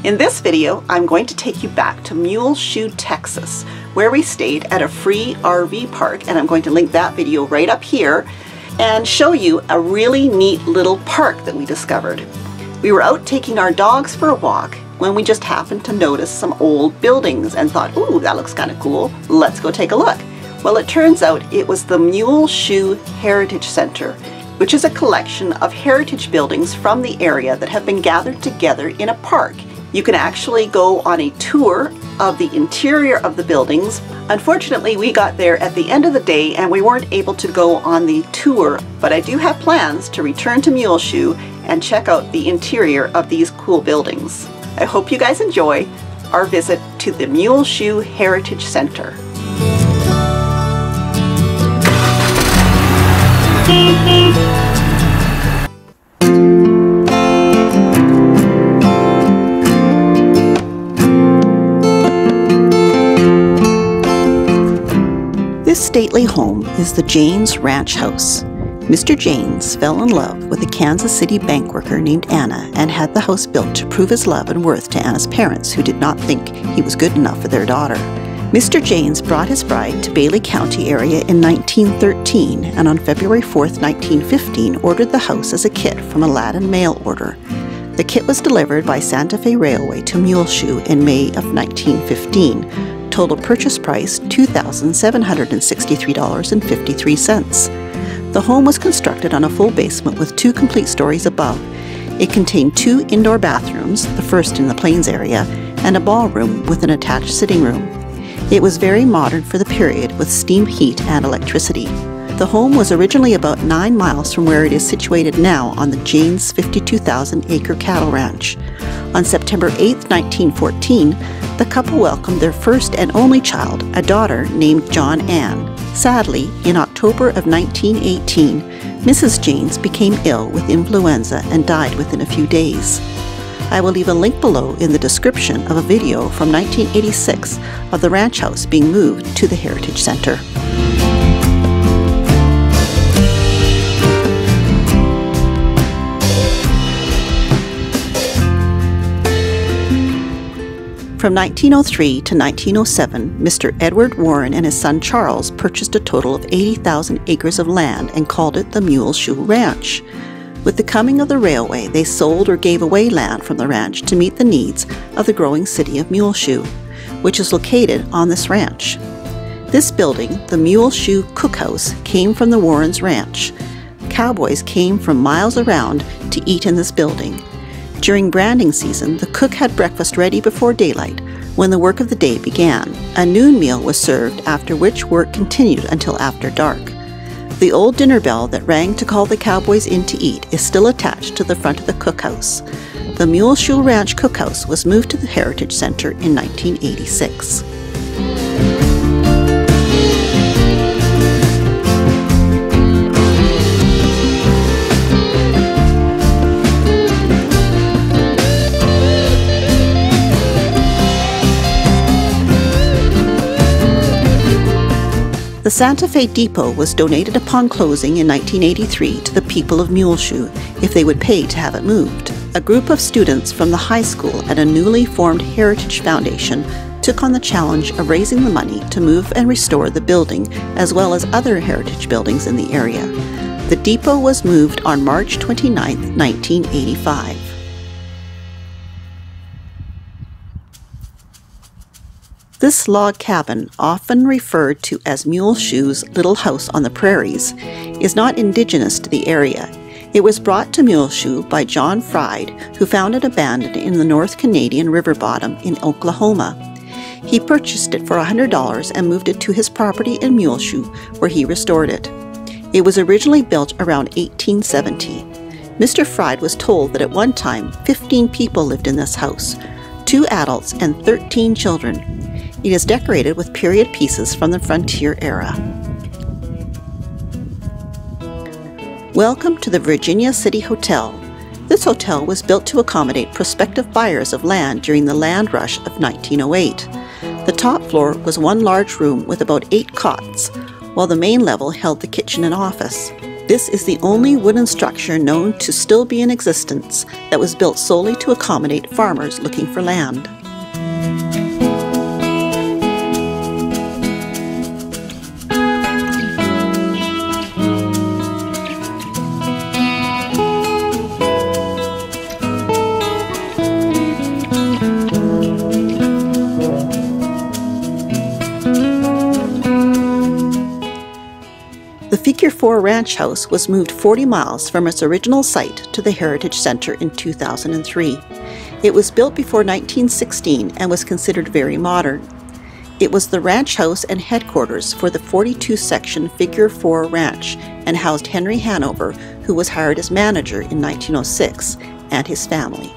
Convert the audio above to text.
In this video, I'm going to take you back to Muleshoe, Texas, where we stayed at a free RV park, and I'm going to link that video right up here and show you a really neat little park that we discovered. We were out taking our dogs for a walk when we just happened to notice some old buildings and thought, ooh, that looks kind of cool, let's go take a look. Well, it turns out it was the Muleshoe Heritage Center, which is a collection of heritage buildings from the area that have been gathered together in a park. You can actually go on a tour of the interior of the buildings. Unfortunately, we got there at the end of the day and we weren't able to go on the tour, but I do have plans to return to Muleshoe and check out the interior of these cool buildings. I hope you guys enjoy our visit to the Muleshoe Heritage Center. This stately home is the Janes Ranch House. Mr. Janes fell in love with a Kansas City bank worker named Anna and had the house built to prove his love and worth to Anna's parents, who did not think he was good enough for their daughter. Mr. Janes brought his bride to Bailey County area in 1913, and on February 4th, 1915, ordered the house as a kit from Aladdin mail order. The kit was delivered by Santa Fe Railway to Muleshoe in May of 1915. Total purchase price $2,763.53. The home was constructed on a full basement with 2 complete stories above. It contained 2 indoor bathrooms, the first in the Plains area, and a ballroom with an attached sitting room. It was very modern for the period, with steam heat and electricity. The home was originally about 9 miles from where it is situated now on the Janes 52,000-acre cattle ranch. On September 8, 1914, the couple welcomed their first and only child, a daughter named John Ann. Sadly, in October of 1918, Mrs. Janes became ill with influenza and died within a few days. I will leave a link below in the description of a video from 1986 of the ranch house being moved to the Heritage Center. From 1903 to 1907, Mr. Edward Warren and his son Charles purchased a total of 80,000 acres of land and called it the Muleshoe Ranch. With the coming of the railway, they sold or gave away land from the ranch to meet the needs of the growing city of Muleshoe, which is located on this ranch. This building, the Muleshoe Cookhouse, came from the Warrens' ranch. Cowboys came from miles around to eat in this building. During branding season, the cook had breakfast ready before daylight, when the work of the day began. A noon meal was served, after which work continued until after dark. The old dinner bell that rang to call the cowboys in to eat is still attached to the front of the cookhouse. The Muleshoe Ranch Cookhouse was moved to the Heritage Center in 1986. The Santa Fe Depot was donated upon closing in 1983 to the people of Muleshoe if they would pay to have it moved. A group of students from the high school and a newly formed Heritage Foundation took on the challenge of raising the money to move and restore the building as well as other heritage buildings in the area. The depot was moved on March 29, 1985. This log cabin, often referred to as Muleshoe's Little House on the Prairies, is not indigenous to the area. It was brought to Muleshoe by John Fried, who found it abandoned in the North Canadian river bottom in Oklahoma. He purchased it for $100 and moved it to his property in Muleshoe, where he restored it. It was originally built around 1870. Mr. Fried was told that at one time 15 people lived in this house, 2 adults and 13 children. It is decorated with period pieces from the frontier era. Welcome to the Virginia City Hotel. This hotel was built to accommodate prospective buyers of land during the land rush of 1908. The top floor was one large room with about 8 cots, while the main level held the kitchen and office. This is the only wooden structure known to still be in existence that was built solely to accommodate farmers looking for land. The Figure 4 ranch house was moved 40 miles from its original site to the Heritage Center in 2003. It was built before 1916 and was considered very modern. It was the ranch house and headquarters for the 42-section Figure 4 ranch and housed Henry Hanover, who was hired as manager in 1906, and his family.